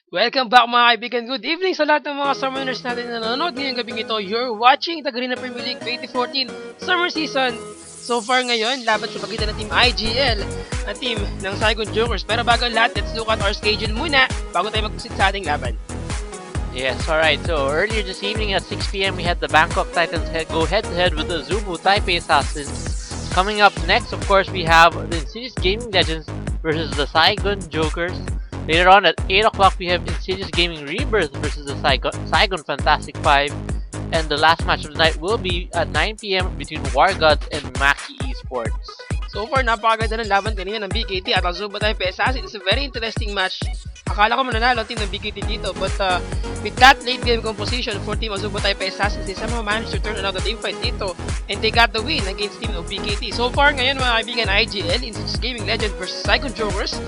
Welcome back mga kaibigan. Good evening sa lahat ng mga summoners natin na nanonood ngayong gabing ito. You're watching the Green Premier League 2014 Summer Season. So far ngayon, laban sa pagitan ng Team IGL at team ng Saigon Jokers. Pero bago ang lahat, let's look at our schedule muna bago tayo mag-proceed sa ating laban. Yes, alright. So earlier this evening at 6 p.m. we had the Bangkok Titans go head-to-head with the Zubu Taipei Assassins. Coming up next, of course, we have the Insidious Gaming Legends versus the Saigon Jokers. Later on at 8 o'clock, we have Insidious Gaming Rebirth versus the Saigon Fantastic 5. And the last match of the night will be at 9 p.m. between War Gods and Maki Esports. So far, napakaganda ng laban kanina ng BKT at ang Zubu Taipei Assassin. It's a very interesting match. Akala ko mananalo ang team ng BKT dito, but with that late game composition for team Azubo Taipei Assassins, they somehow managed to turn around the team fight dito and they got the win against team of BKT. So far ngayon mga kaibigan, IGL, Insidious Gaming Legend versus Saigon Jokers.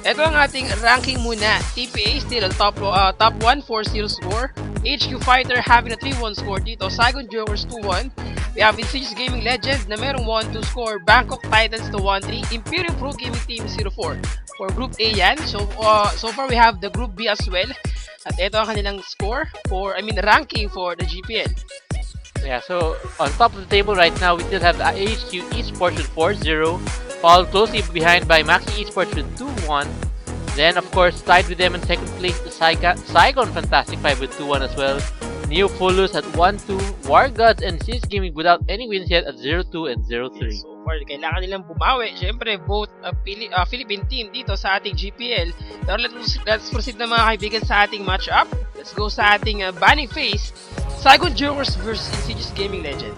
Ito ang ating ranking muna. TPA still on top 1 4-0 score. HQ Fighter having a 3-1 score dito. Saigon Jokers 2-1. We have Insidious Gaming Legend na merong 1-2 score. Bangkok Titans to 1-3. Imperial Pro Gaming Team 0-4. For Group A yan. So far we have the Group B as well. At ito ang kanilang score ranking for the GPL. Yeah, so on top of the table right now, we still have HQ Esports with 4-0, followed closely behind by Maki Esports with 2-1. Then, of course, tied with them in second place, the Saigon Fantastic 5 with 2-1 as well. Neopolus at 1-2, War Gods and Sis Gaming without any wins yet at 0-2 and 0-3. Yes, so far, kailangan nilang bumawi. Siyempre, both Philippine team dito sa ating GPL. Pero let's proceed na mga kaibigan sa ating match-up. Let's go sa ating banning phase. Saigon Jokers versus Insidious Gaming Legend.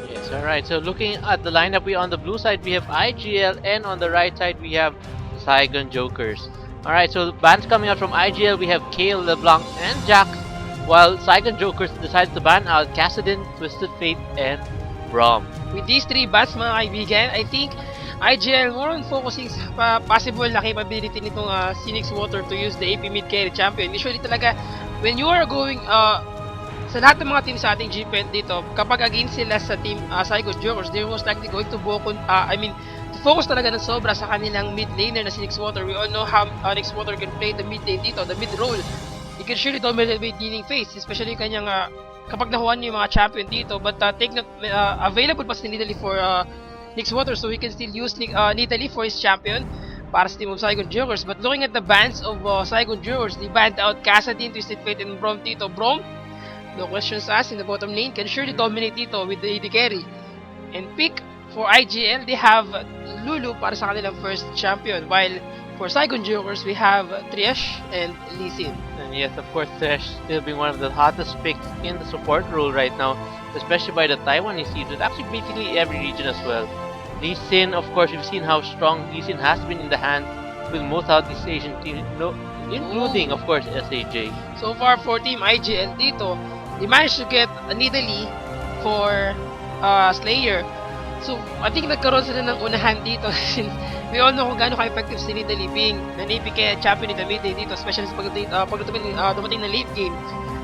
Yes, alright. So looking at the lineup, on the blue side we have IGL, and on the right side we have Saigon Jokers. Alright, so bans coming out from IGL, we have Kale, LeBlanc, and Jax, while Saigon Jokers decided to ban out Kassadin, Twisted Fate, and Brom. With these three bans mga kaibigan, I think IGL more on focusing sa possible na capability nitong Phoenix Water to use the AP mid carry champion. Usually talaga, when you are going sa lahat ng mga team sa ating GPL dito, kapag against sila sa team Saigon Jokers, they're most likely going to to focus talaga ng sobra sa kanilang mid laner na si Nix Water. We all know how Nix Water can play the mid lane dito, the mid role. He can surely dominate the healing phase, especially kanyang kapag nakuha niyo yung mga champion dito. But take note, available pa si Nidalee for Nix Water, so he can still use Nidalee for his champion para sa team of Saigon Jokers. But looking at the bans of Saigon Jokers, they banned out Kassadin, Twisted Fate, and Brom dito. Brom, no questions asked in the bottom lane, can surely dominate dito with the AD carry. And pick for IGL, they have Lulu para sa kanilang first champion, while for Saigon Jokers, we have Trish and Lee Sin. And yes, of course, Trish still being one of the hottest picks in the support role right now, especially by the Taiwanese teams, and actually basically every region as well. Lee Sin, of course, we've seen how strong Lee Sin has been in the hands with most Southeast Asian teams, including, of course, SAJ. So far for Team IGL dito, they managed to get Nidalee for Slayer. So, I think nagkaroon sila ng unahan dito since we all know kung gaano ka-effective si Nidalee being an AP champion in the mid lane dito, especially sa dumating na late game.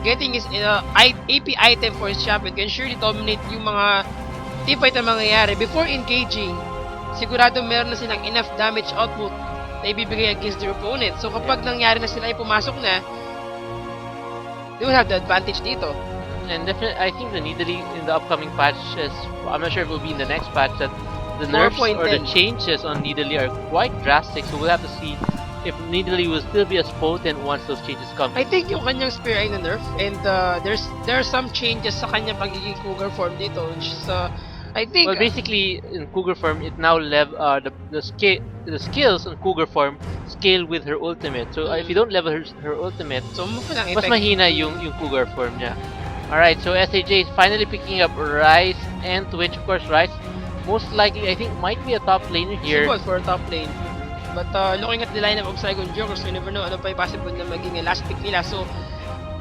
Getting his AP item for his champion can surely dominate yung mga team fight na mangyayari. Before engaging, sigurado meron na silang enough damage output na ibibigay against their opponent. So, kapag nangyari na sila ay pumasok na, they will have the advantage dito. And definitely, I think the Nidalee in the upcoming patches, I'm not sure if it will be in the next patch, that the nerfs or the changes on Nidalee are quite drastic, so we'll have to see if Nidalee will still be as potent once those changes come. I think yung kanyang spear ay na-nerf, and there are some changes sa kanyang pagiging cougar form dito, which is, I think... Well, basically, in cougar form, it now the skills on cougar form scale with her ultimate. So, if you don't level her ultimate, so mas mahina yung cougar form niya. Alright, so SAJ is finally picking up Rice and Twitch. Of course, Rice most likely, I think, might be a top laner here. She was for a top lane. But looking at the lineup of Saigon Jokers, we never know ano pa yung possible na maging last pick nila. So,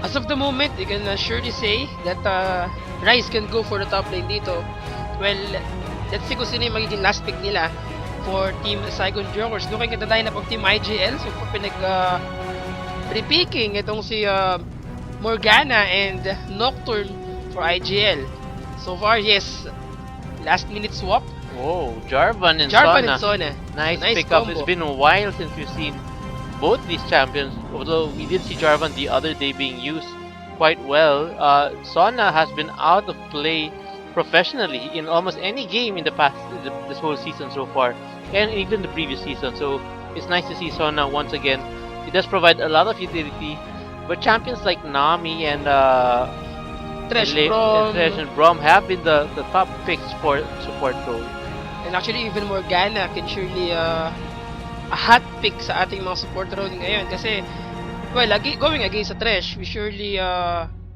as of the moment, you can surely say that Rice can go for the top lane dito. Well, let's see kung sino yung magiging last pick nila for Team Saigon Jokers. Looking at the lineup of Team IGL, so pre-picking itong si Morgana and Nocturne for IGL. So far, yes, last minute swap. Oh, Jarvan and Jarvan Sona. and Sona. Nice Nice pickup. combo. It's been a while since we've seen both these champions, although we did see Jarvan the other day being used quite well, Sona has been out of play professionally in almost any game in the past this whole season so far, and even the previous season. So it's nice to see Sona once again. It does provide a lot of utility, but champions like Nami and Thresh Thresh and Braum have been the top picks for support role. and actually even Morgana can surely a hot pick sa ating mga support role ngayon kasi well, going against sa Thresh, we surely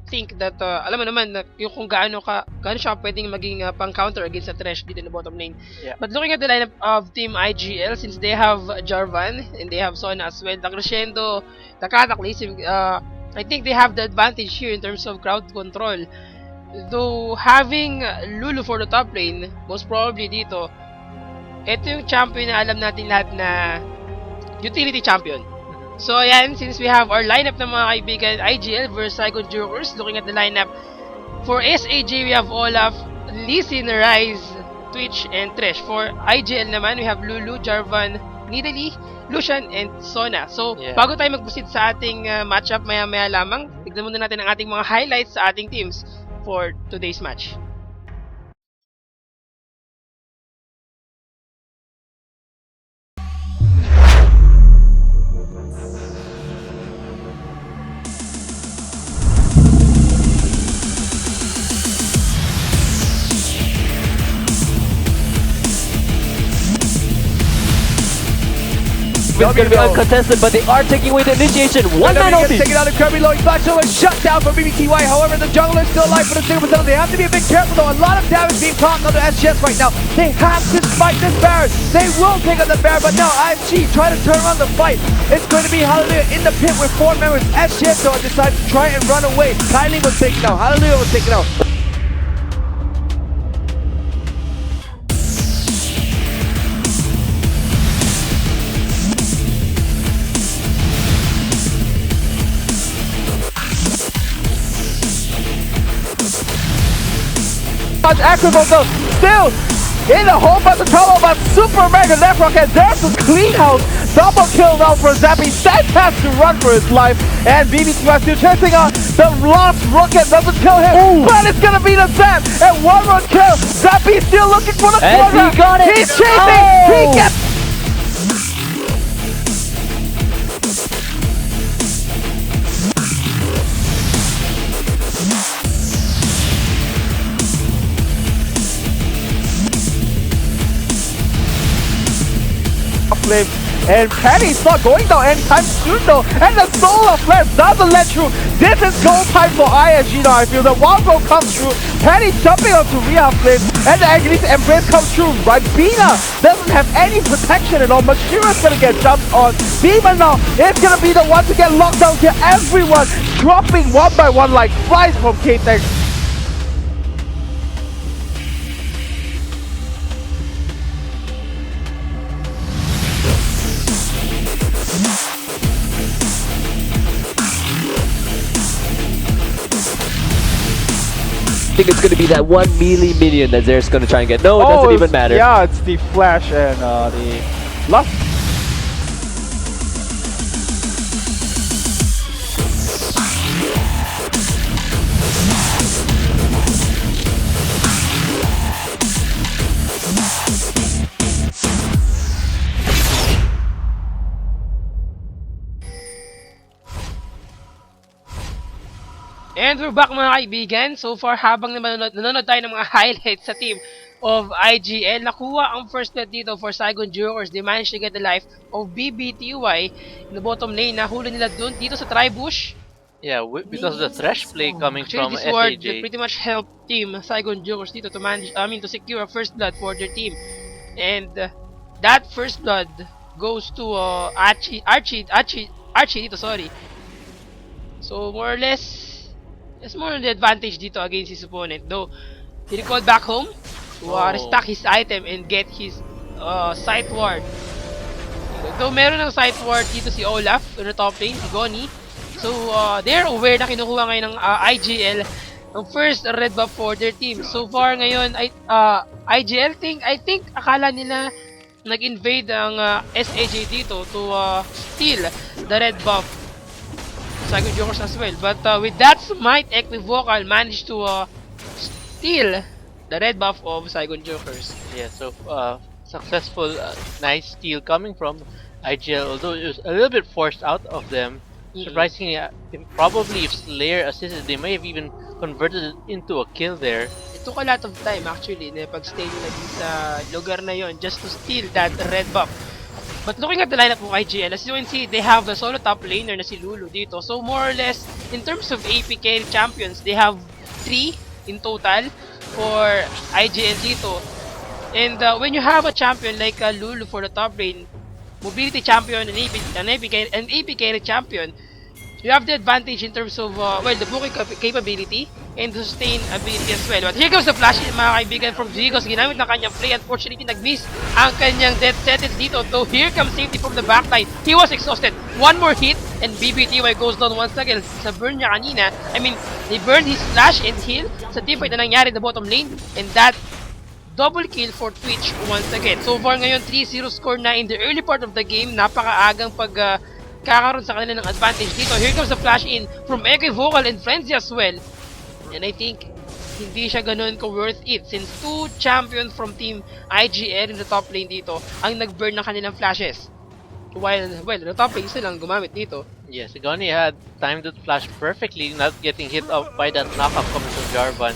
think that alam mo naman na yung kung gaano siya pwedeng maging pang counter against sa Thresh dito in the bottom lane. Yeah. But looking at the lineup of Team IGL, since they have Jarvan and they have Sona as well, the Crescendo, the Cataclysm, I think they have the advantage here in terms of crowd control. Though having Lulu for the top lane, most probably dito, ito yung champion na alam natin lahat na utility champion. So ayan, since we have our lineup ng mga kaibigan, IGL versus Saigon Jokers, looking at the lineup, for SAJ we have Olaf, Lee Sin, Ryze, Twitch, and Thresh. For IGL naman, we have Lulu, Jarvan, Nidalee, Lucian, and Sona. So, bago tayo mag-proceed sa ating matchup maya-maya lamang, tignan muna natin ang ating mga highlights sa ating teams for today's match. It's going to be uncontested, but they are taking away the initiation. One man ulti. Taking out a Kirby Lloyd Flash, so a shutdown for BBTY. However, the jungler is still alive for the single battle. They have to be a bit careful though. A lot of damage being caught on the SGS right now. They have to fight this Baron. They will take out the Baron, but now IFG trying to turn around the fight. It's going to be Hallelujah in the pit with 4 members. SGS though decides to try and run away. Kylie was taken out. Hallelujah was taken out. Acrobat though, still in a whole bunch of trouble, but Super Mega Left Rock, and there's a clean house. Double kill now for Zappy. Seth has to run for his life, and BBTY still chasing on the last rocket. Doesn't kill him, but it's gonna be the Zap, and one run kill. Zappy still looking for the corner. He got it. He's chasing. He gets. Flame. And Penny's not going down anytime soon though, and the Soul of Flames doesn't let through. This is goal time for ISG now. I feel the wild goal comes through. Penny jumping onto Rhea Flame, and the Agnes Embrace comes through. Ribena doesn't have any protection at all. Mashira's gonna get jumped on. Demon now is gonna be the one to get locked down to everyone, dropping one by one like flies from K-Tech. I think it's going to be that one melee minion that Zare's going to try and get. No, it doesn't even matter. Yeah, it's the Flash and the Lust. And we're back mga kaibigan. So far, habang nanonood tayo ng mga highlights sa team of IGL, nakuha ang first blood dito for Saigon Jokers. They managed to get the life of BBTY in the bottom lane. Nahuli nila dito sa Tribush. Yeah, because of the Thresh play coming from This ward SAJ. pretty much helped team Saigon Jokers dito to manage, to secure a first blood for their team. And that first blood goes to Archie dito, sorry. So more or less, it's more on the advantage dito against his opponent. Though he recalled back home to restock his item and get his sight ward. Though meron ng sight ward dito si Olaf in the top lane, si Goni. So they're aware na kinukuha ngayon ng IGL ang first red buff for their team. So far ngayon, I think akala nila nag-invade ang SAJ dito to steal the red buff Saigon Jokers as well. But with that smite, Equivocal managed to steal the red buff of Saigon Jokers. Yeah, so successful, nice steal coming from IGL, although it was a little bit forced out of them. Surprisingly, probably if Slayer assisted, they may have even converted it into a kill there. It took a lot of time actually na pag-stay nila din sa lugar na yon just to steal that red buff. But looking at the lineup of IGL, as you can see, they have the solo top laner na si Lulu dito. So more or less, in terms of AP carry champions, they have 3 in total for IGL dito. And when you have a champion like Lulu for the top lane, mobility champion, an AP carry champion, you have the advantage in terms of, well, the booking capability and the sustain ability as well. But here comes the flash, mga kaibigan, from Zigos. Ginamit ng kanyang play. Unfortunately, nag-miss ang kanyang death sentence dito. So here comes safety from the backside. He was exhausted. One more hit, and BBTY goes down once again. Sa burn niya kanina, I mean, they burned his flash and heal sa teamfight na nangyari in the bottom lane. And that double kill for Twitch once again. So far ngayon, 3-0 score na in the early part of the game. Napakaagang kakaroon sa kanila ng advantage dito. Here comes the flash in from Equivocal and Frenzy as well. And I think hindi siya ganun ka-worth it since 2 champions from team IGL in the top lane dito ang nag-burn ng kanilang flashes. While, well, the top lane silang gumamit dito. Yes, Sigoni had timed the flash perfectly, not getting hit off by that knockup coming from Jarvan.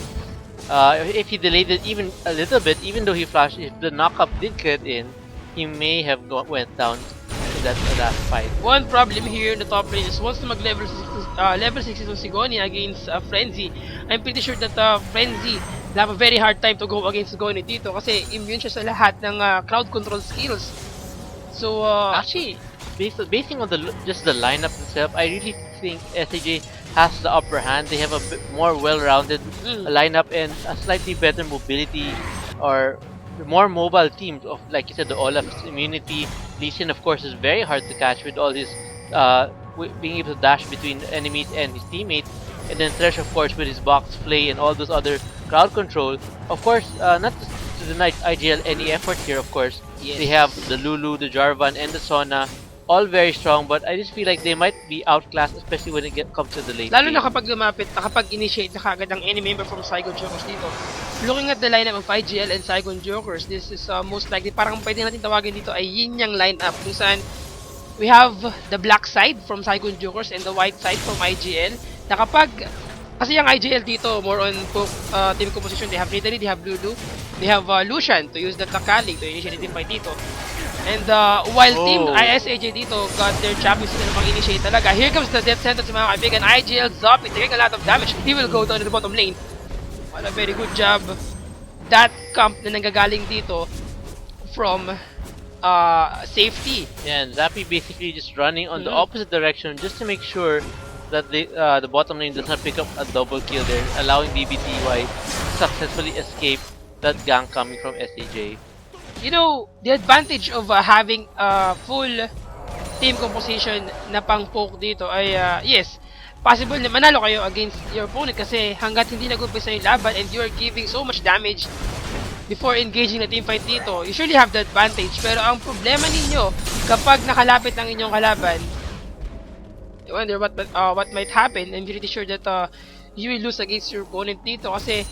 If he delayed it even a little bit, even though he flashed, if the knockup did get in, he may have went down in that last fight. One problem here in the top lane is once na mag-level 60 Sigoni against Frenzy, I'm pretty sure that Frenzy will have a very hard time to go against Sigoni dito kasi immune siya sa lahat ng crowd control skills. So, actually, basing on just the lineup itself, I really think SAJ has the upper hand. They have a bit more well-rounded lineup and a slightly better mobility or more mobile teams of, like you said, the Olaf's immunity. Lee Sin, of course, is very hard to catch with all his being able to dash between enemies and his teammates. And then Thresh, of course, with his box play and all those other crowd control. Of course, not to deny IGL any effort here, of course. Yes. They have the Lulu, the Jarvan, and the Sona. All very strong, but I just feel like they might be outclassed, especially when it comes to the late lalo game. na kapag lumapit, nakapag-initiate na kagad ang any member from Saigon Jokers dito. Looking at the lineup of IGL and Saigon Jokers, this is most likely, parang pwede natin tawagin dito ay yin-yang lineup kung saan we have the black side from Saigon Jokers and the white side from IGL. Na kapag, kasi yung IGL dito, more on team composition, they have Ridley, they have Lulu, they have Lucian to use the Takali to initiate the team fight dito. And while team SAJ dito got their champions na pang-initiate talaga, here comes the death sentence mga kaibigan. IGL Zoppy taking a lot of damage. He will go down to the bottom lane. What a very good job. That camp na nanggagaling dito from safety. Yeah, and Zappy basically just running on the opposite direction just to make sure that the bottom lane does not pick up a double kill there, allowing BBTY to successfully escape that gank coming from SAJ. You know, the advantage of having a full team composition na pang-poke dito ay, yes, possible na manalo kayo against your opponent kasi hanggat hindi nag-umpisa yung laban and you're giving so much damage before engaging na team fight dito, you surely have the advantage. Pero ang problema ninyo, kapag nakalapit ang inyong kalaban, I wonder what might happen. I'm pretty sure that you will lose against your opponent dito kasi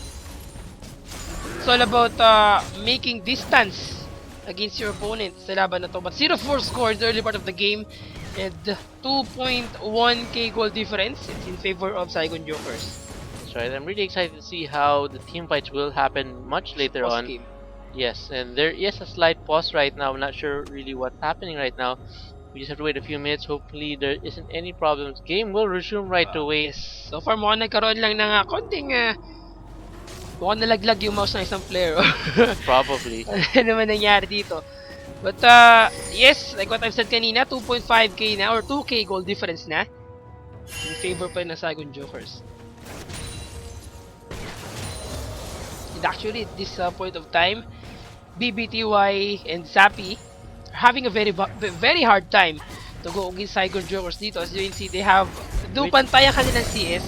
it's all about making distance against your opponent sa laban na to. But 0-4 score in the early part of the game and 2.1k goal difference. It's in favor of Saigon Jokers. That's right. I'm really excited to see how the team fights will happen much later on. Game. Yes, and there is a slight pause right now. I'm not sure really what's happening right now. We just have to wait a few minutes. Hopefully there isn't any problems. Game will resume right away. Yes. So far mukhang nagkaroon lang ng konting mukhang nalaglag yung mouse ng isang player. Probably. Ano naman nangyari dito? But yes, like what I've said kanina, 2.5k na or 2k goal difference na in favor pa ng Saigon Jokers. And actually, at this point of time, BBTY and Zappy are having a very hard time to go against Saigon Jokers dito. As you can see, they have do pantay ang kanilang CS.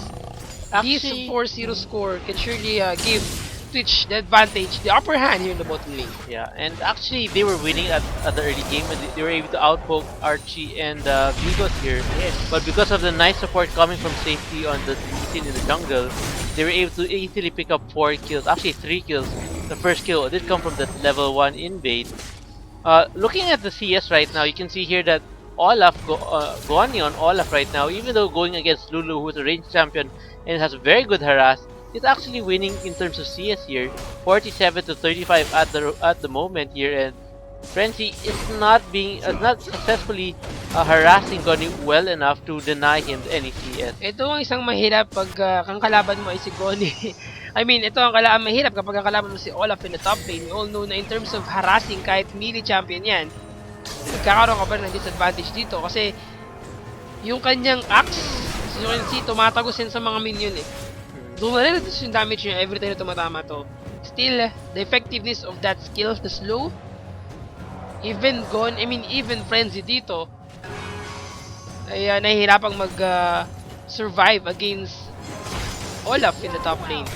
This 4-0 score can surely give switch the advantage, the upper hand here in the bottom lane. Yeah, and actually they were winning at the early game, and they were able to outpoke Archie and Vigos here. Yes. But because of the nice support coming from safety on the scene in the jungle, they were able to easily pick up 4 kills, actually 3 kills. The first kill did come from the level 1 invade. Looking at the CS right now, you can see here that Olaf, Goani on Olaf right now, even though going against Lulu, who is a ranged champion and has very good harass, is actually winning in terms of CS here, 47 to 35 at the moment here, and Frenzy is not successfully harassing Goani well enough to deny him any CS. Ito ang isang mahirap pag kang kalaban mo ay si Goni. I mean, ito ang mahirap kapag ang kalaban mo si Olaf in the top lane. We all know na in terms of harassing, kahit melee champion yan, nagkakaroon ka ba ng disadvantage dito kasi yung kanyang axe, si UNC, tumatagos yan sa mga minion eh. Though nare-reduce yung damage niya every time na tumatama to, still, the effectiveness of that skill, the slow, even Frenzy dito, ay nahihirapang survive against Olaf in the top lane.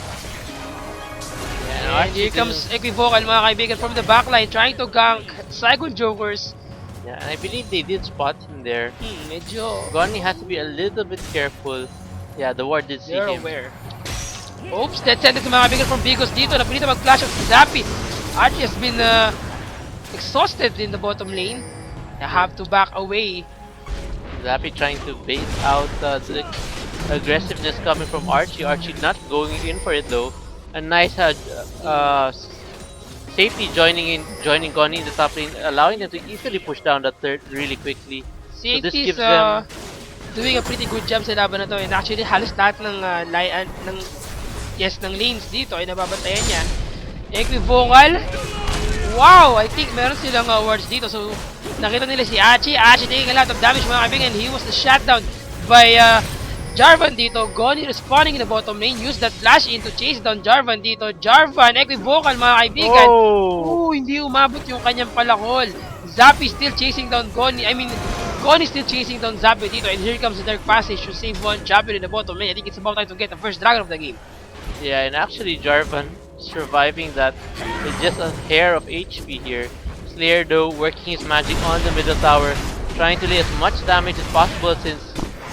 And here comes Equivocal, mga kaibigan, from the backline, trying to gank Cycle Jokers. Yeah, and I believe they did spot him there. Medyo Goani has to be a little bit careful. Yeah, the ward did see they're him. aware. Oops, dead sentence mga kaibigan from Bigos dito. Napilita mag-flash out si Zappy. Archie has been exhausted in the bottom lane. They have to back away. Zappy trying to bait out the aggressiveness coming from Archie. Archie not going in for it though. A nice safety joining Goani in the top lane, allowing them to easily push down that third really quickly. So this Safety's gives them doing a pretty good job sa laban na to. And actually, halos lahat ng lanes dito ay nababantayan niya. Equivocal. Wow! I think meron silang wards dito. So, nakita nila si Archie. Archie taking a lot of damage, mga kaibigan. He was shut down by Jarvan dito. Goani responding in the bottom lane. Use that flash in to chase down Jarvan dito. Jarvan, Equivocal, mga kaibigan. Oh! Hindi umabot yung kanyang palakol. Zappy still chasing down Goani. Goani still chasing down Zappy dito. And here comes the Dark Passage to save one champion in the bottom lane. I think it's about time to get the first dragon of the game. Yeah, and actually Jarvan surviving that with just a hair of HP here. Slayer though working his magic on the middle tower, trying to lay as much damage as possible since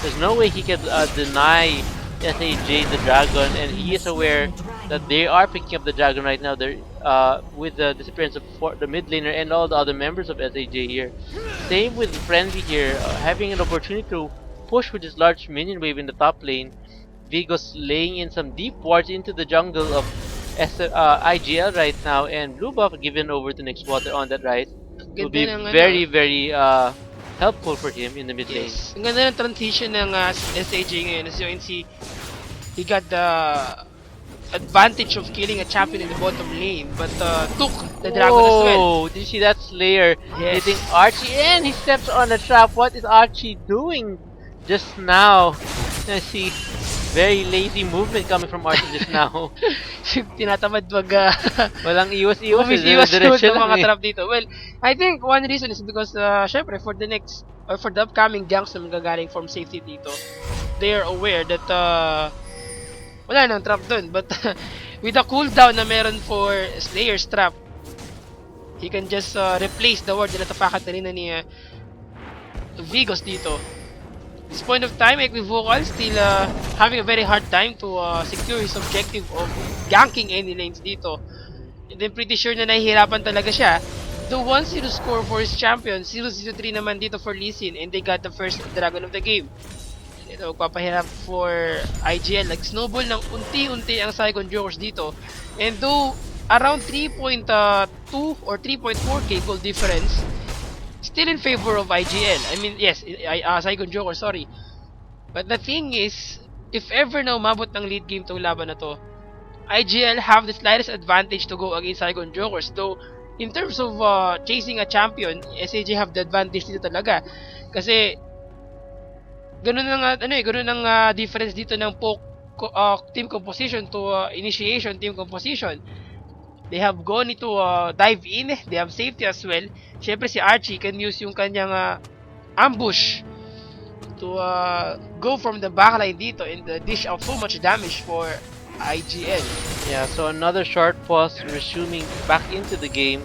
there's no way he can deny SAJ the dragon, and he is aware that they are picking up the dragon right now. They're with the disappearance of the mid laner and all the other members of SAJ here. Same with Frenzy here, having an opportunity to push with his large minion wave in the top lane. Vigos laying in some deep wards into the jungle of IGL right now, and blue buff given over to Next Water on that right will be very helpful for him in the mid lane. Yes. Ang ganda ng transition ng SAJ ngayon. As you can see, he got the advantage of killing a champion in the bottom lane, but took the dragon as well. Oh, did you see that Slayer Yes. hitting Archie, and he steps on the trap? What is Archie doing just now? I see very lazy movement coming from Archie just now. Tinatamad Walang iwas-iwas. iwas Diretso ng lang mga eh. trap dito. Well, I think one reason is because syempre for the next or for the upcoming ganks na magagaling from safety dito, they are aware that wala nang trap dun, but with the cooldown na meron for Slayer's trap, he can just replace the ward na natapakan na rin na ni Vigos dito. This point of time, Equivocal still having a very hard time to secure his objective of ganking any lanes dito. And then pretty sure na nahihirapan talaga siya. The 1-0 score for his champion, 0-0-3 naman dito for Lee Sin, and they got the first dragon of the game. Ito, magpapahirap for IGL. Nag-snowball ng unti-unti ang Saigon Jokers dito. And though around 3.2 or 3.4k goal difference, still in favor of IGL. I mean, yes, Saigon Joker, sorry. But the thing is, if ever na umabot ng lead game tong laban na to, IGL have the slightest advantage to go against Saigon Jokers. Though, in terms of chasing a champion, SAJ have the advantage dito talaga. Kasi, ganun ang difference dito ng team composition to initiation team composition. They have gone to dive in, they have safety as well. Syempre si Archie can use yung kanyang ambush to go from the backline dito and dish out so much damage for IGL. Yeah, so another short pause, resuming back into the game.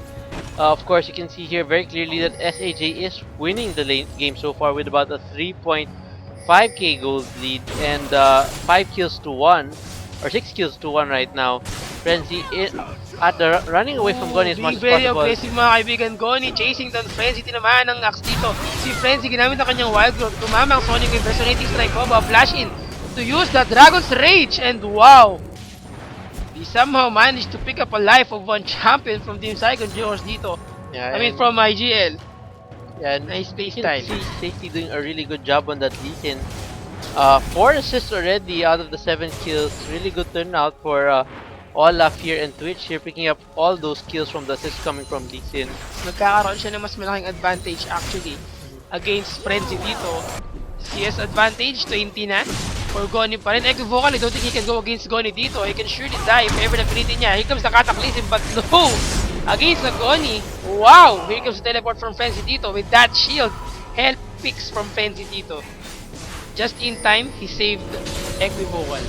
Of course, you can see here very clearly that SAJ is winning the game so far with about a 3.5k gold lead and 5 kills to 1, or 6 kills to 1 right now. Frenzy at the running away from Goni as much Being as very possible. aggressive mga kaibigan. Goni chasing down Frenzy. Tinamaan ng axe dito. Si Frenzy ginamit ang kanyang wild growth. Tumama ang Sonic with resonating strike combo. Flash in to use the Dragon's Rage. And wow! He somehow managed to pick up a life of one champion from Team Saigon Jokers dito. Yeah, I mean from IGL. yeah, and Nice play you can style. see Safety doing a really good job on that Lee. 4 assists already out of the 7 kills. Really good turnout for Olaf here and Twitch here, picking up all those kills from the assists coming from Lee Sin. Nagkakaroon siya ng mas malaking advantage actually against Frenzy dito. CS advantage 20 na for Goni pa rin. Equivocal, I don't think he can go against Goni dito. He can surely die if ever napilitin niya. Here comes the Cataclysm, but no! Against the Goni. Wow! Here comes the teleport from Frenzy dito with that shield. Help picks from Frenzy dito. Just in time, he saved Equivocal.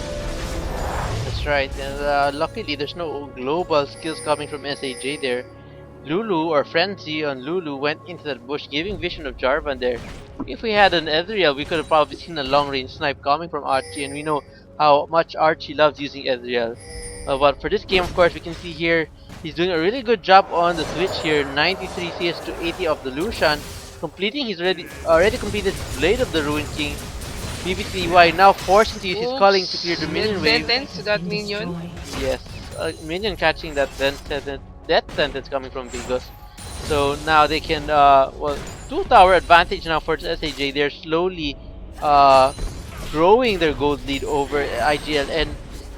That's right, and luckily there's no global skills coming from SAJ there. Lulu or Frenzy on Lulu went into that bush, giving vision of Jarvan there. If we had an Ezreal, we could have probably seen a long-range snipe coming from Archie, and we know how much Archie loves using Ezreal. But for this game, of course, we can see here he's doing a really good job on the Twitch here. 93 CS to 80 of the Lucian, completing his already completed Blade of the Ruin King. BBTY now forcing to use his calling to clear the minion wave. Sentence to that minion. Yes, minion catching that death sentence coming from Vigos. So now they can, well, 2-tower advantage now for SAJ. They're slowly growing their gold lead over IGL. And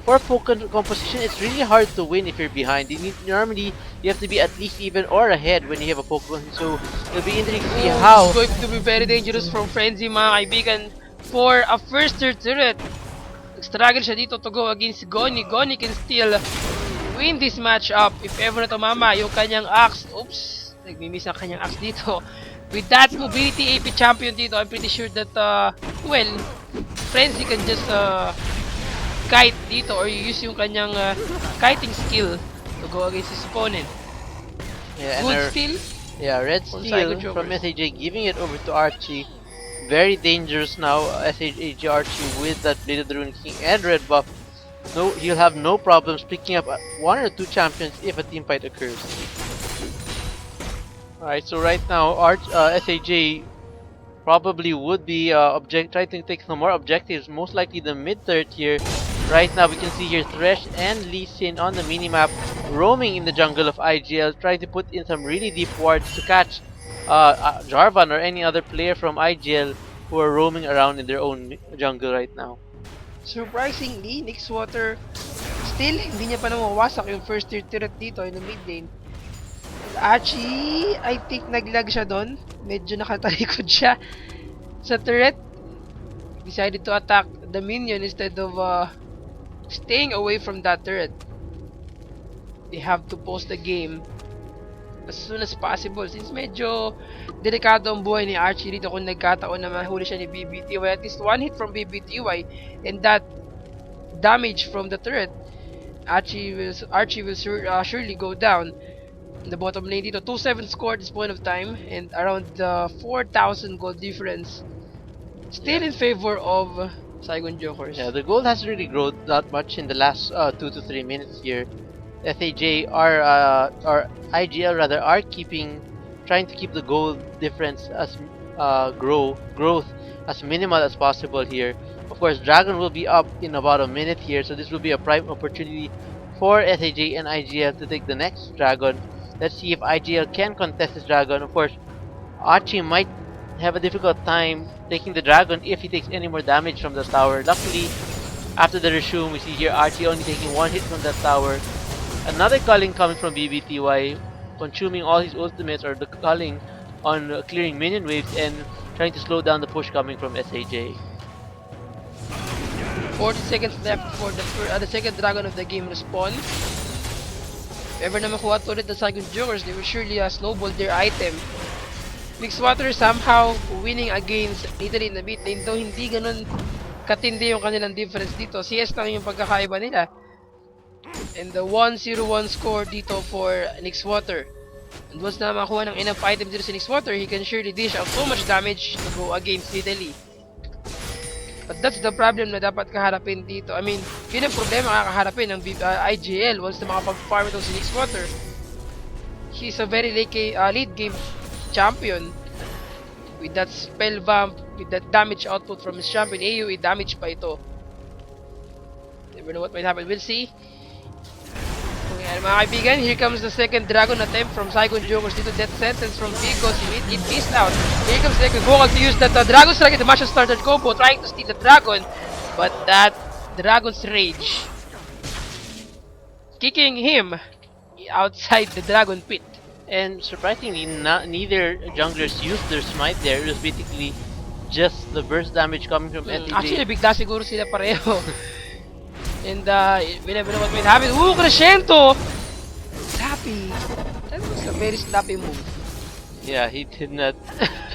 for full composition, it's really hard to win if you're behind. Normally, you have to be at least even or ahead when you have a Pokemon. So it'll be interesting to see how. It's going to be very dangerous from Frenzy mga kaibigan. For a first tier turret, struggle siya dito to go against Goni. Goni can still win this matchup if ever na tumama yung kanyang axe. Oops, nagmimiss ang kanyang axe dito. With that mobility AP champion dito, I'm pretty sure that, well, Frenzy can just kite dito or use yung kanyang kiting skill to go against his opponent. Yeah, Good steal. Yeah, red From steal Saigon from Jokers. SAJ, giving it over to Archie. Very dangerous now, SAJ Archie with that Blade of the Ruin King and red buff. No, he'll have no problems picking up 1 or 2 champions if a team fight occurs. Alright, so right now, SAJ probably would be trying to take some more objectives, most likely the mid-third here. Right now, we can see here Thresh and Lee Sin on the minimap, roaming in the jungle of IGL, trying to put in some really deep wards to catch Jarvan or any other player from IGL who are roaming around in their own jungle right now. Surprisingly, Nixwater still hindi niya pa nawawasak yung first tier turret dito in the mid lane. Archie, I think naglag siya doon. Medyo nakatalikod siya sa turret. Decided to attack the minion instead of staying away from that turret. They have to pause the game as soon as possible since medyo delikado ang buhay ni Archie dito kung nagkataon na mahuli siya ni BBTY. At least one hit from BBTY and that damage from the turret, Archie will surely go down in the bottom lane dito. 2-7 score at this point of time and around the 4,000 gold difference still in favor of Saigon Jokers. Yeah, the gold has really grown that much in the last 2 to 3 minutes here. SAJ or IGL rather are trying to keep the gold difference as growth as minimal as possible here. Of course, Dragon will be up in about a minute here, so this will be a prime opportunity for SAJ and IGL to take the next Dragon. Let's see if IGL can contest this Dragon. Of course, Archie might have a difficult time taking the Dragon if he takes any more damage from the tower. Luckily, after the resume, we see here Archie only taking 1 hit from that tower. Another culling coming from BBTY, consuming all his ultimates, or the culling on clearing minion waves and trying to slow down the push coming from SAJ. 40 seconds left for the second dragon of the game to spawn. If ever na makuha to ulit the Saigon Jokers, they will surely snowball their item. Nixwater somehow winning against Italy in the mid lane, though hindi ganun katindi yung kanilang difference dito. CS lang yung pagkakaiba nila. And the 1-0-1 score dito for Nix Water. And once na makuha ng enough items dito si Nix Water, he can surely dish out so much damage to go against Italy. But that's the problem na dapat kaharapin dito. I mean, yun ang problema kakaharapin ng IGL once na makapag-farm itong si Nix Water. He's a very late game champion. With that spell vamp, with that damage output from his champion, AoE damage pa ito. Never know what might happen. We'll see. Okay, mga kaibigan, here comes the second dragon attempt from Saigon Jokers dito. Death sentence from Vigos. It missed out. Here comes the Vocal to use that dragon strike at the match starter combo, trying to steal the dragon. But that dragon's rage, kicking him outside the dragon pit. And surprisingly, neither junglers used their smite there. It was basically just the burst damage coming from SAJ. Actually, bigla siguro sila pareho. And we never know what might happen. Ooh, Crescento! Slappy. That was a very slappy move. Yeah, he did not.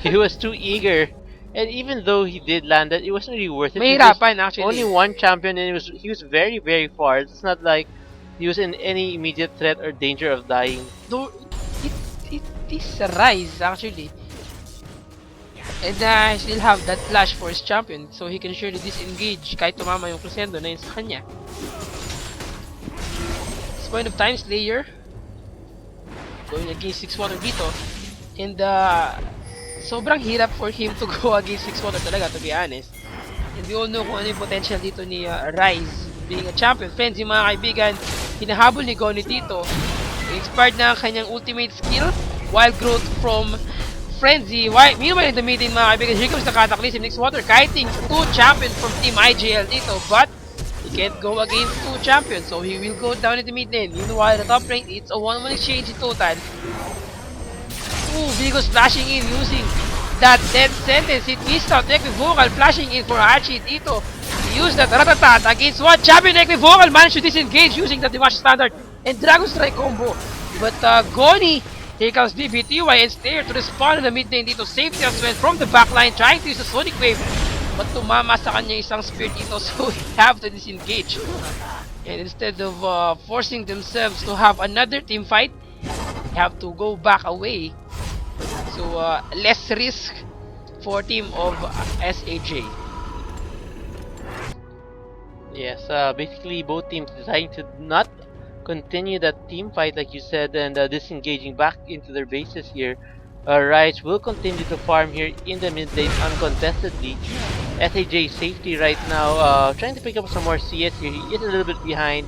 He was too eager. And even though he did land that, it wasn't really worth it. Mahirapan actually. Only one champion, and he was very, very far. It's not like he was in any immediate threat or danger of dying. Though, it is a rise actually. And I still have that flash for his champion, so he can surely disengage kahit tumama yung Crescendo na yun sa kanya. This point of time, Slayer going against 6-Water dito. And sobrang hirap for him to go against 6-Water talaga, to be honest. And we all know kung ano yung potential dito ni Rise being a champion. Friends, yung mga kaibigan, hinahabol ni Goni dito. Expired na ang kanyang ultimate skill, Wild Growth from Frenzy. Meanwhile, in the mid lane, mga kaibigan, here comes the Cataclysm. Nix Water kiting 2 champions from Team IGL dito, but he can't go against 2 champions, so he will go down in the mid lane. Meanwhile, the top lane, it's a 1-1 exchange in total. Ooh, Vigo splashing in using that death sentence. It missed out. Equivocal flashing in for Archie dito. He used that Ratatat against one champion. Equivocal managed to disengage using the Dimash Standard and Dragon Strike combo. But Goni, here comes BBTY and Slayer to respond in the mid lane dito. Safety as well from the backline, trying to use a Sonic Wave. But tumama sa kanya isang spear dito, so we have to disengage. And instead of forcing themselves to have another team fight, they have to go back away. So less risk for team of SAJ. Yes, basically both teams deciding to not continue that team fight like you said, and disengaging back into their bases here. Rise will continue to farm here in the mid lane uncontestedly. SAJ safety right now, trying to pick up some more CS here. He is a little bit behind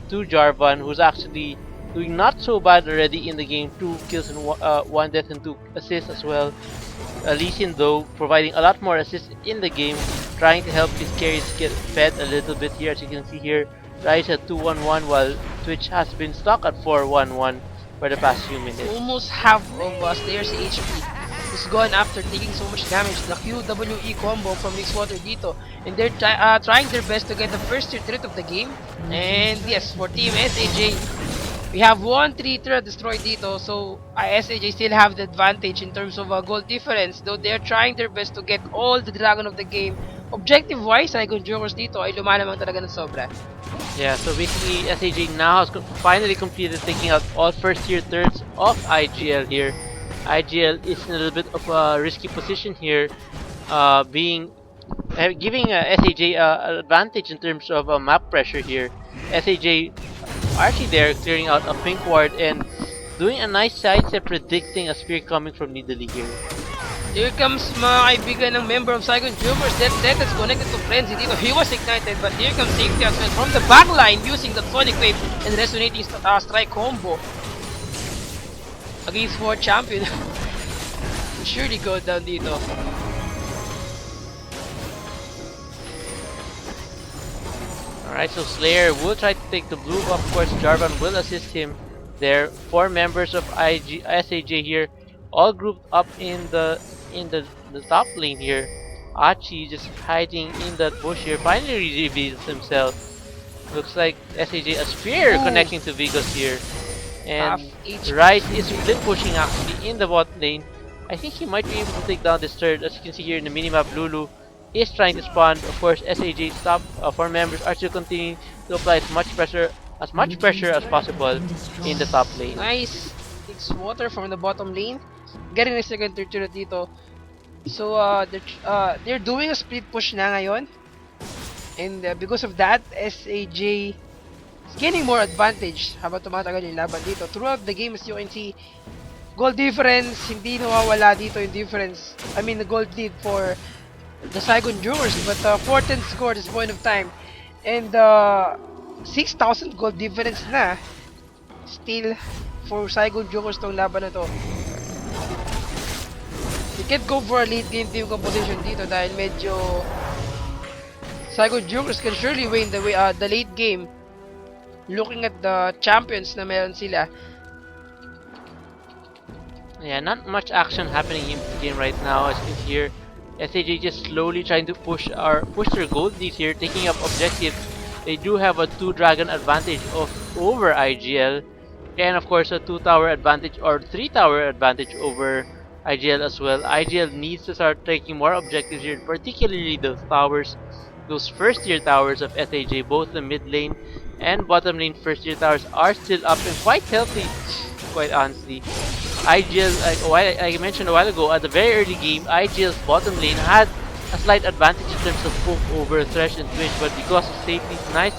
to Jarvan, who's actually doing not so bad already in the game. 2 kills and 1 death and 2 assists as well. Lee Sin though providing a lot more assists in the game, trying to help his carries get fed a little bit here. As you can see here, Rise at 2-1-1 while Twitch has been stuck at 4-1-1 for the past few minutes. Almost half of Slayer's HP is gone after taking so much damage. The QWE combo from Nix Water dito, and they're trying their best to get the first tier threat of the game. And yes, for Team SAJ, we have 1 3 destroyed dito, so SAJ still have the advantage in terms of goal difference, though they're trying their best to get all the dragon of the game. Objective wise, Saigon Jokers dito ay lumalamang talaga ng sobra. Yeah, so basically SAJ now has finally completed taking out all first tier thirds of IGL here. IGL is in a little bit of a risky position here, giving SAJ an advantage in terms of map pressure here. SAJ actually there clearing out a pink ward and doing a nice sidestep, predicting a spear coming from Nidalee here. Here comes mga kaibigan ng member of Saigon Jokers. That is connected to Frenzy dito. He was ignited, but here comes safety as well from the backline using the Sonic Wave and resonating strike combo against 4 champion. Surely go down dito. Alright, so Slayer will try to take the blue. Of course, Jarvan will assist him. There, 4 members of SAJ here, all grouped up in the top lane here. Achi just hiding in that bush here, finally reveals himself. Looks like SAJ a spear connecting to Vigos here. And Rise is split pushing actually in the bot lane. I think he might be able to take down this third. As you can see here in the minimap, Lulu is trying to spawn. Of course, SAJ top 4 members are still continuing to apply as much pressure as much pressure as possible in the top lane. Nice. Takes water from the bottom lane. Getting a second turret dito. So, they're doing a split push na ngayon. And because of that, SAJ is gaining more advantage habang tumatagal yung laban dito. Throughout the game, as you can see, goal difference, hindi nawawala dito yung difference. I mean, the goal lead for the Saigon Jewers. But 4-10 score at this point of time. And 6,000 goal difference na. Still, for Saigon Jewers tong laban na to. You can't go for a lead game team composition dito dahil medyo Saigon Jewers can surely win the late game. Looking at the champions na meron sila. Yeah, not much action happening in the game right now. As you can hear, SAJ just slowly trying to push their gold lead here, taking up objectives. They do have a 2-dragon advantage over IGL, and of course a 2-tower advantage or 3-tower advantage over IGL as well. IGL needs to start taking more objectives here, particularly those towers, those first-tier towers of SAJ. Both the mid lane and bottom lane first-tier towers are still up and quite healthy, quite honestly. IGL, like I mentioned a while ago, at the very early game, IGL's bottom lane had a slight advantage in terms of poke over Thresh and Twitch, but because of Safety's nice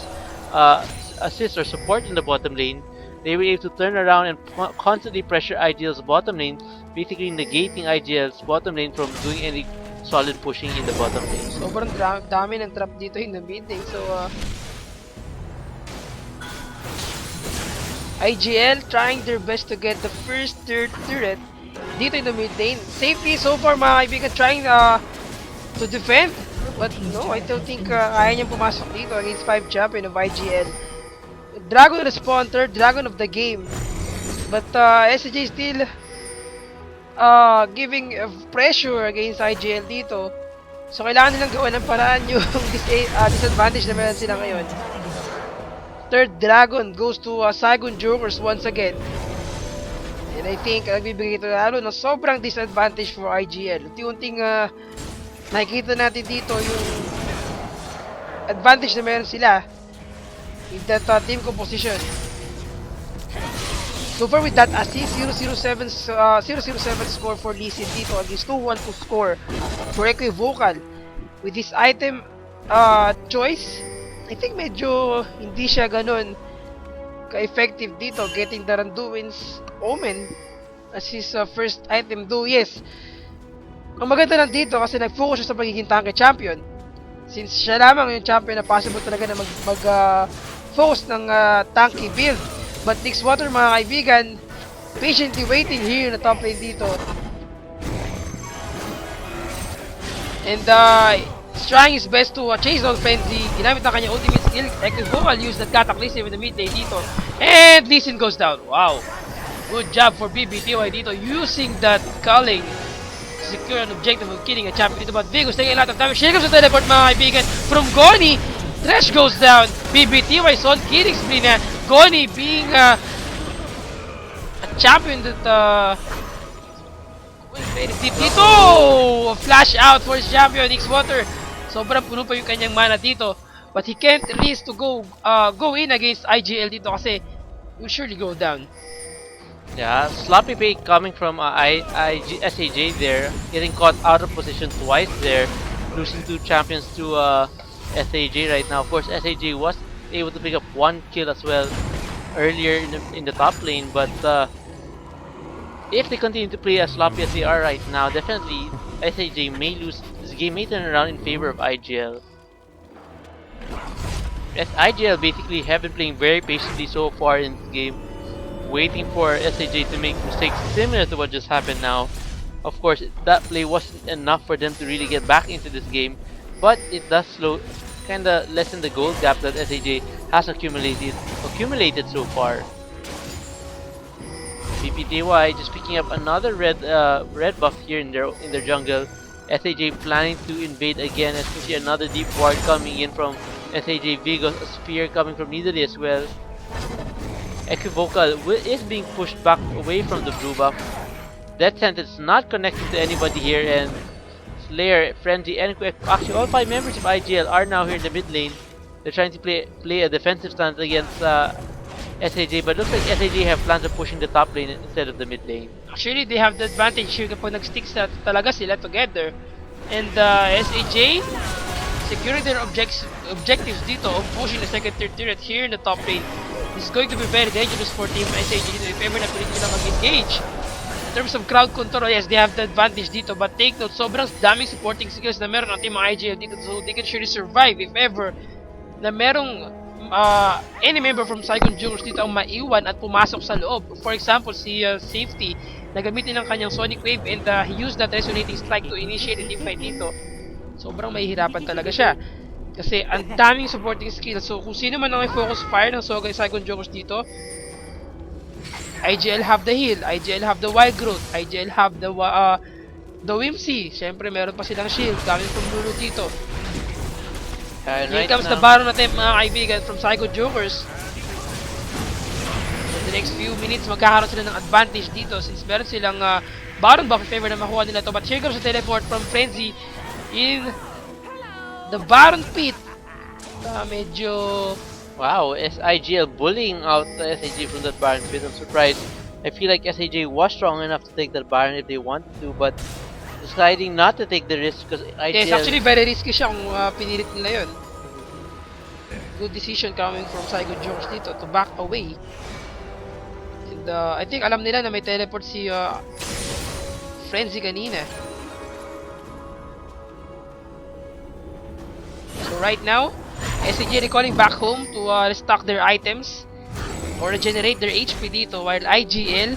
assist or support in the bottom lane, they were able to turn around and constantly pressure IGL's bottom lane, basically negating IGL's bottom lane from doing any solid pushing in the bottom lane. Sobrang dami ng trap dito in the mid lane. So, IGL trying their best to get the first turret dito in the mid lane. Safety so far mga kaibigan trying to defend. But no, I don't think kaya niyang pumasok dito against 5 champion of IGL. Dragon respawn, third dragon of the game. But SAJ still giving pressure against IGL dito. So kailangan nilang gawan ng paraan yung disadvantage na meron sila ngayon. Third dragon goes to Saigon Jokers once again. And I think nagbibigay ito lalo ng sobrang disadvantage for IGL. Unti-unting nakikita natin dito yung advantage na meron sila in that team composition. So far with that assist, 007 score for Lee Sin dito against 2-1 to score for Equivocal. With this item choice, I think medyo hindi siya ganun ka-effective dito getting the Randuin's Omen as his first item. Though yes, ang maganda lang dito kasi nag-focus siya sa pagiging tanky champion. Since siya lamang yung champion na possible talaga na mag-focus ng tanky build. But Nixwater mga kaibigan, patiently waiting here na top lane dito. And he's trying his best to chase down Frenzy. Ginamit na kanya ultimate skill. Equivocal use that Cataclysm in the mid lane dito. And Lee Sin goes down. Wow. Good job for BBTY dito using that culling to secure an objective of killing a champion dito. But Vigos taking a lot of damage. Here comes the teleport mga kaibigan from Goni. Thresh goes down. BBTY on killing spree na. Goni being a champion that very deep dito. Flash out for his champion Nixwater. Sobrang puno pa yung kanyang mana dito. But he can't risk to go in against IGL dito kasi will surely go down. Yeah, sloppy play coming from SAJ there, getting caught out of position twice there, losing 2 champions to SAJ right now. Of course, SAJ was able to pick up 1 kill as well earlier in the top lane, but if they continue to play as sloppy as they are right now, definitely SAJ may lose. This game may turn around in favor of IGL. As IGL basically have been playing very patiently so far in this game, waiting for SAJ to make mistakes similar to what just happened now. Of course, that play wasn't enough for them to really get back into this game, but it does kinda lessen the gold gap that SAJ has accumulated so far. BPTY just picking up another red buff here in their jungle. SAJ planning to invade again, as we see another deep ward coming in from SAJ Vigos, a spear coming from Nidalee as well. Equivocal is being pushed back away from the blue buff. Death Sentence not connected to anybody here, and Slayer, Frenzy, and actually all 5 members of IGL are now here in the mid lane. They're trying to play a defensive stance against SAJ, but looks like SAJ have plans of pushing the top lane instead of the mid lane. Actually, they have the advantage here kapag nag-stick talaga sila together. And SAJ securing their objectives dito of pushing the second tier turret here in the top lane. This is going to be very dangerous for Team SAJ dito if ever napilit nila mag-engage. In terms of crowd control, yes, they have the advantage dito. But take note, sobrang daming supporting skills na meron ng Team IGL dito. So they can surely survive if ever na merong any member from Saigon Jungers dito ang maiwan at pumasok sa loob. For example, si Safety, nagamitin ng kanyang Sonic Wave and he used that Resonating Strike to initiate the teamfight dito. Sobrang mahihirapan talaga siya. Kasi ang daming supporting skills. So kung sino man ang focus fire ng Saigon Jungers dito, IGL have the heal, IGL have the wild growth, IGL have the Whimsy. Siyempre meron pa silang shield coming from Lulu dito. Here Right comes now, the Baron natin mga kaibigan from Psycho Jokers. In the next few minutes, magkakaroon sila ng advantage dito since meron silang Baron buff if ever na makuha nila to. But here comes the teleport from Frenzy in the Baron pit. Medyo... wow, IGL bullying out the SAJ from that Baron pit. I'm surprised. I feel like SAJ was strong enough to take that Baron if they wanted to, but deciding not to take the risk because IGL... yes, actually very risky siya kung pinilit nila yun. Good decision coming from Psycho Jokers dito to back away. And I think alam nila na may teleport si Frenzy kanina. So right now, SAJ recalling back home to restock their items or regenerate their HP dito while IGL,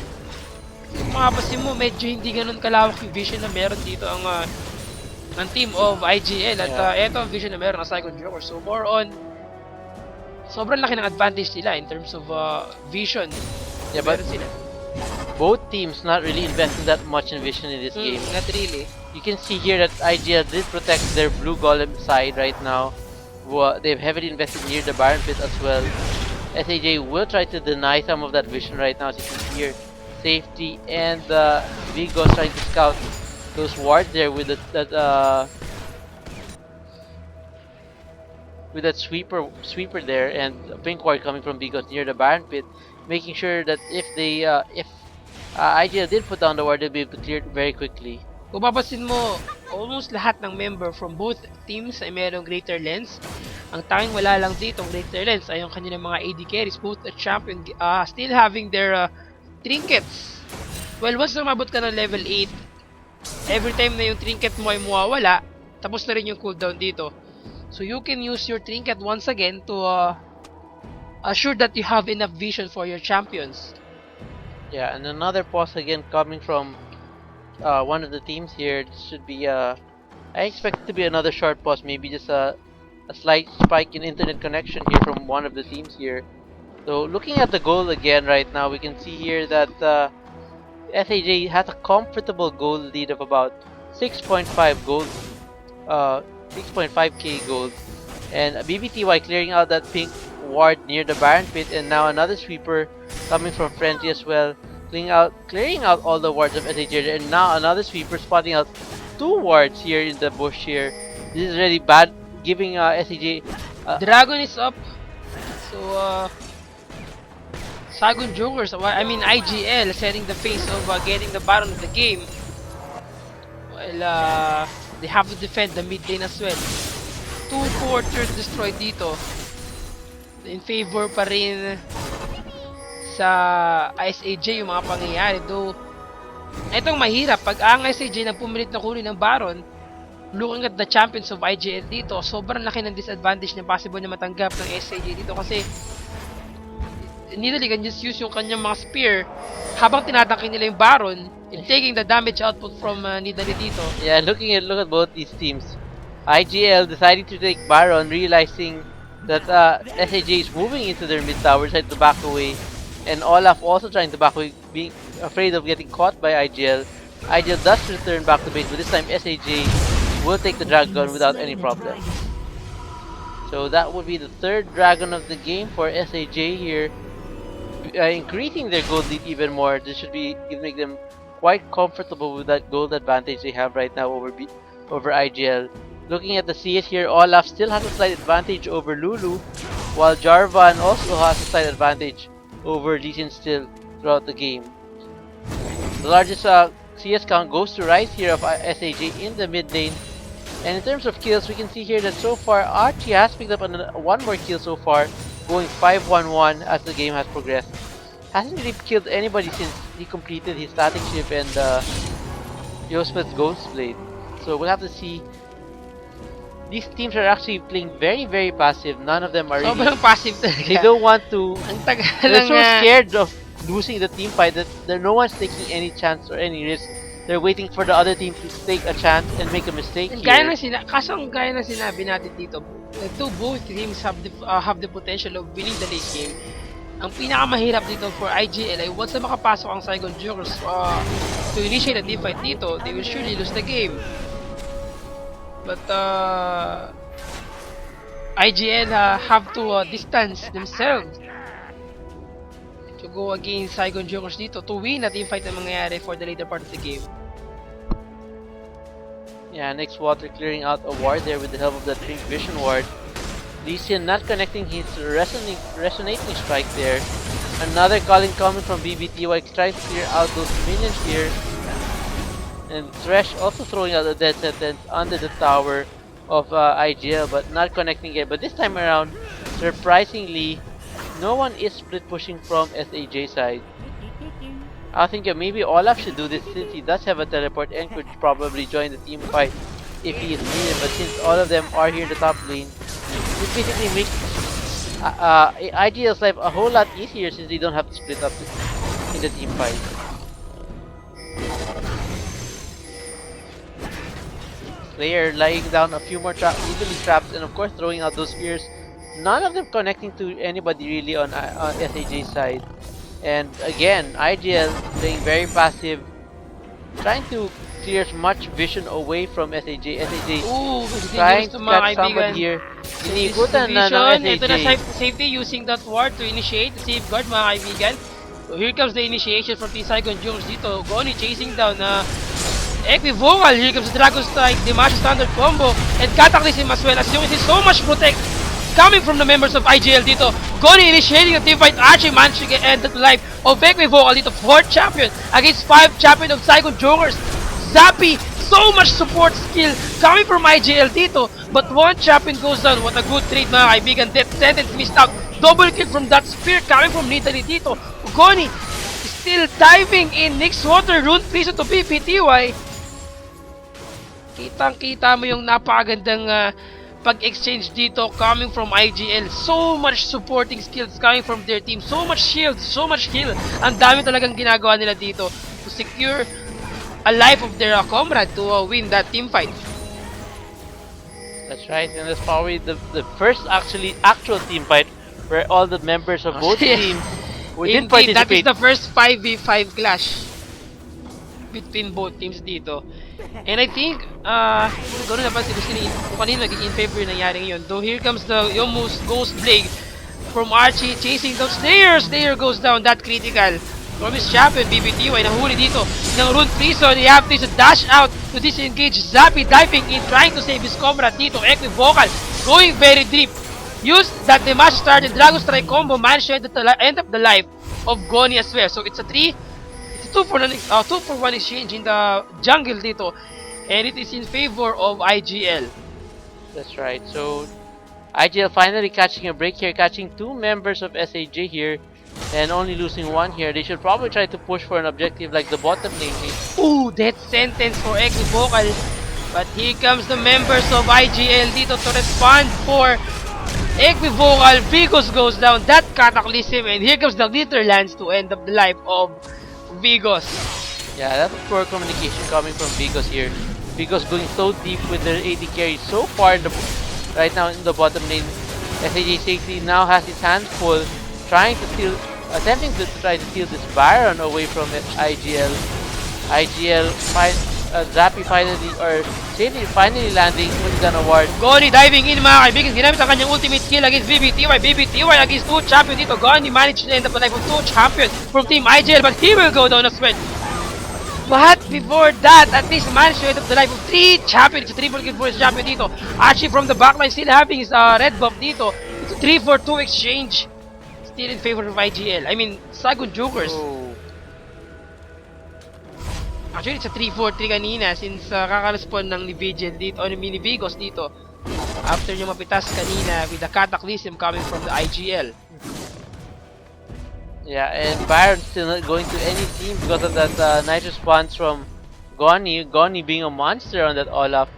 kung makapasin mo, medyo hindi ganun kalawak yung vision na meron dito ang team of IGL at eto ang vision na meron ng Psycho Joker. So more on, sobrang laki ng advantage nila in terms of vision. Yeah, but sila. both teams not really investing that much in vision in this game. Not really. You can see here that IGL did protect their blue golem side right now. They've heavily invested near the Baron pit as well. SAJ will try to deny some of that vision right now, as you can see here. Safety and Vigo trying to scout those wards there with that sweeper there, and a pink ward coming from Vigo near the Baron pit, making sure that if IGL did put down the ward, they'll be able to clear it very quickly. Kung papasin mo, almost lahat ng member from both teams ay mayroong greater lens. Ang tanging wala lang dito ang greater lens ay yung kanilang mga AD carries, both the champion still having their trinkets. Well, once namabot ka ng level 8, every time na yung trinket mo ay mawawala, tapos na rin yung cooldown dito. So you can use your trinket once again to assure that you have enough vision for your champions. Yeah, and another pause again coming from one of the teams here. This should be I expect it to be another short pause, maybe just a slight spike in internet connection here from one of the teams here. So looking at the goal again right now, we can see here that SAJ has a comfortable goal lead of about 6.5 gold, 6.5k gold, and BBTY clearing out that pink ward near the Baron pit, and now another sweeper coming from Frenzy as well, clearing out all the wards of SAJ, and now another sweeper spotting out 2 wards here in the bush here. This is really bad, giving SAJ... Dragon is up. So Saigon Jokers, I mean IGL, setting the face of getting the Baron of the game. Well, they have to defend the mid lane as well. 2 quarters destroyed dito. In favor pa rin sa SAJ yung mga pangyayari. Though, itong mahirap. Pag ang SAJ na pumilit na kunin ng Baron, looking at the champions of IGL dito, sobrang laki ng disadvantage na possible na matanggap ng SAJ dito kasi Nidalee can just use yung kanyang mga spear habang tinatangke nila yung Baron and taking the damage output from Nidalee dito. Yeah, look at both these teams. IGL deciding to take Baron, realizing that SAJ is moving into their mid tower, trying to back away, and Olaf also trying to back away, being afraid of getting caught by IGL. IGL does return back to base, but this time SAJ will take the dragon without any problem. So that would be the 3rd dragon of the game for SAJ here, increasing their gold lead even more. This should make them quite comfortable with that gold advantage they have right now over IGL. Looking at the CS here, Olaf still has a slight advantage over Lulu, while Jarvan also has a slight advantage over Lee Sin still throughout the game. The largest CS count goes to Rise here of SAJ in the mid lane. And in terms of kills, we can see here that so far Archie has picked up one more kill so far, going 5-1-1 as the game has progressed. Hasn't really killed anybody since he completed his static ship and Yosmith's Ghost Blade. So we'll have to see. These teams are actually playing very passive. None of them are really... Sobrang passive talaga. They don't want to... Ang tagal They're lang so scared of losing the team fight that no one's taking any chance or any risk. They're waiting for the other team to take a chance and make a mistake Gaya here. na gaya na sinabi natin dito, both teams have the potential of winning the late game. Ang pinakamahirap dito for IGL ay once na makapasok ang Saigon Jokers to initiate a team fight dito, they will surely lose the game. But IGL have to distance themselves to go against Saigon Jokers dito to win a team fight na mangyayari for the later part of the game. Yeah, next water clearing out a ward there with the help of the Drink Vision ward. Lee Sin not connecting his resonating strike there. Another calling coming from BBTY trying to clear out those minions here. And Thresh also throwing out a dead sentence under the tower of IGL but not connecting it. But this time around, surprisingly, no one is split pushing from SAJ side. I think maybe Olaf should do this since he does have a teleport and could probably join the team fight if he is needed. But since all of them are here in the top lane, this basically makes IGL's life a whole lot easier since they don't have to split up in the team fight. Slayer laying down a few more easily traps and of course throwing out those spears. None of them connecting to anybody really on SAJ's side. And again, IGL playing very passive, trying to clear as much vision away from SAJ. SAJ trying to catch somebody here. Sinikutan na ng SAJ. Ito na safety using that ward to initiate the safeguard mga kaibigan. So here comes the initiation from Team Saigon Jones dito. Goni chasing down na Equivocal. Here comes the Dragon Strike, the Mash Standard combo, and Cataclysm as well as you see so much protect coming from the members of IGL dito. Goni initiating the team fight. Archie managing to end the life of Equivocal dito. 4th champion against 5 champion of Saigon Jokers. Zappy, so much support skill coming from IGL dito. But 1 champion goes down. What a good trade mga kaibigan. Death sentence missed out. Double kill from that spear coming from Nidali dito. Goni still diving in next water. Rune prison to BPTY. Kitang-kita mo yung napakagandang pag-exchange dito coming from IGL. So much supporting skills coming from their team. So much shields, so much heal. Ang dami talagang ginagawa nila dito to secure a life of their comrade to win that team fight. That's right, and that's probably the first actual team fight where all the members of both teams did participate. That is the first 5v5 clash between both teams dito. And I think, siguro napansin kung kanino naging in favor yung nangyari ngayon. Though here comes the Yomu's Ghost Blade from Archie chasing down Slayer. Slayer goes down, that critical. From his champion, BBTY, nahuli dito ng Rune Prison. He have to dash out to disengage. Zappy diving in, trying to save his comrade dito. Equivocal, going very deep. Used that the match started Dragon Strike combo, managed to end up the life of Goni as well. So it's a 2 for 1 exchange in the jungle dito, and it is in favor of IGL. That's right. So IGL finally catching a break here, catching 2 members of SAJ here, and only losing 1 here. They should probably try to push for an objective like the bottom lane. Ooh, death sentence for Equivocal. But here comes the members of IGL dito to respond for Equivocal. Vigos goes down, that Cataclysm, and here comes the Glitterlands to end up the life of Vigos. Yeah, that's poor communication coming from Vigos here. Vigos going so deep with their AD carry so far right now in the bottom lane. SAJ safety now has his hands full, attempting to try to steal this Baron away from IGL. IGL Zappy finally landing with an award. Goni diving in mga kaibigan, ginamit ang kanyang ultimate skill against BBTY. BBTY against 2 champion dito. Goni managed to end up the life of 2 champion from Team IGL, but he will go down as well. But before that, at least managed to end up the life of 3 champion. It's a triple kill for his champion dito. Archie from the backline still having his red buff dito. It's a 3-for-2 exchange. still in favor of IGL. I mean, Saigon Jokers. Oh. Actually, it's a 3-4-3 kanina since kaka-respond ng ni Vigil dito, o ni Vigos dito. After nyo mapitas kanina with the Cataclysm coming from the IGL. Yeah, and Byron still not going to any team because of that nice response from Goni. Goni being a monster on that Olaf.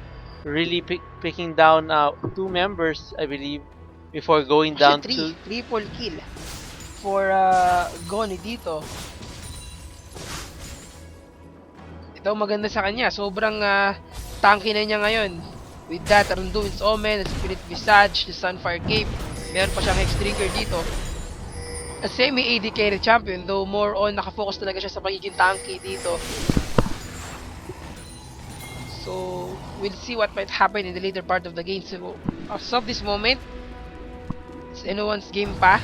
Really picking down 2 members, I believe, before going down to... Triple kill for Goni dito. Ito maganda sa kanya. Sobrang tanky na niya ngayon. With that, Arunduin's Omen, the Spirit Visage, the Sunfire Cape. Meron pa siyang X-Trigger dito. A semi-AD carry champion, though more on nakafocus talaga siya sa pagiging tanky dito. So, we'll see what might happen in the later part of the game. So, as of this moment, it's anyone's game pa.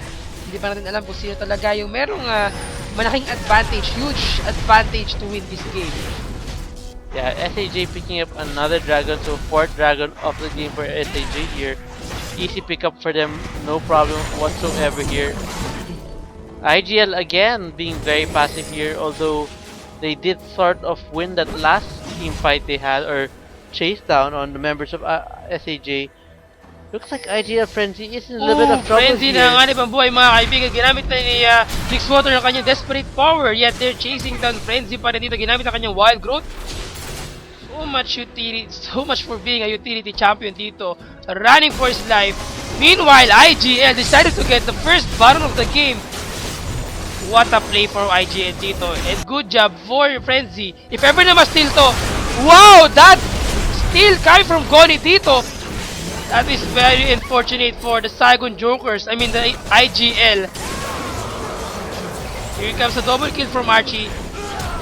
Hindi pa natin alam kung sino talaga yung merong malaking advantage, huge advantage to win this game. Yeah, SAJ picking up another dragon, so 4th dragon of the game for SAJ here. Easy pickup for them, no problem whatsoever here. IGL again being very passive here, although they did sort of win that last team fight they had, or chase down on the members of SAJ. Looks like IGL Frenzy is in a little bit of trouble Frenzy here. na ang anibang buhay mga kaibigan. Ginamit na ni Mixwater ang kanyang desperate power, yet they're chasing down Frenzy pa rin dito. Ginamit ang kanyang wild growth. So much utility, so much for being a utility champion dito. Running for his life. Meanwhile, IGL decided to get the first baron of the game. What a play for IGL dito. And good job for Frenzy. If ever na ma-steal to, wow! That steal coming from Goni dito. That is very unfortunate for the Saigon Jokers. I mean the IGL. Here comes a double kill from Archie.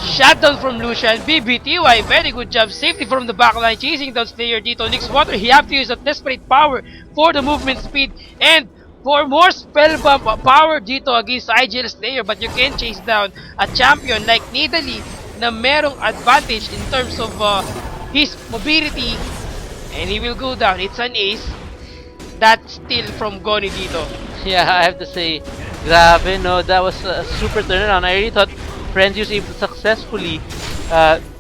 Shutdown from Lucian. BBTY, very good job. Safety from the backline. Chasing down Slayer dito. Nixwater, he have to use a desperate power for the movement speed and for more spellbomb power dito against IGL Slayer. But you can chase down a champion like Nidalee na merong advantage in terms of his mobility. And he will go down. It's an ace. That's still from Goni dito. Yeah, I have to say, grabe no, that was a super turnaround. I really thought Frenzy was able to successfully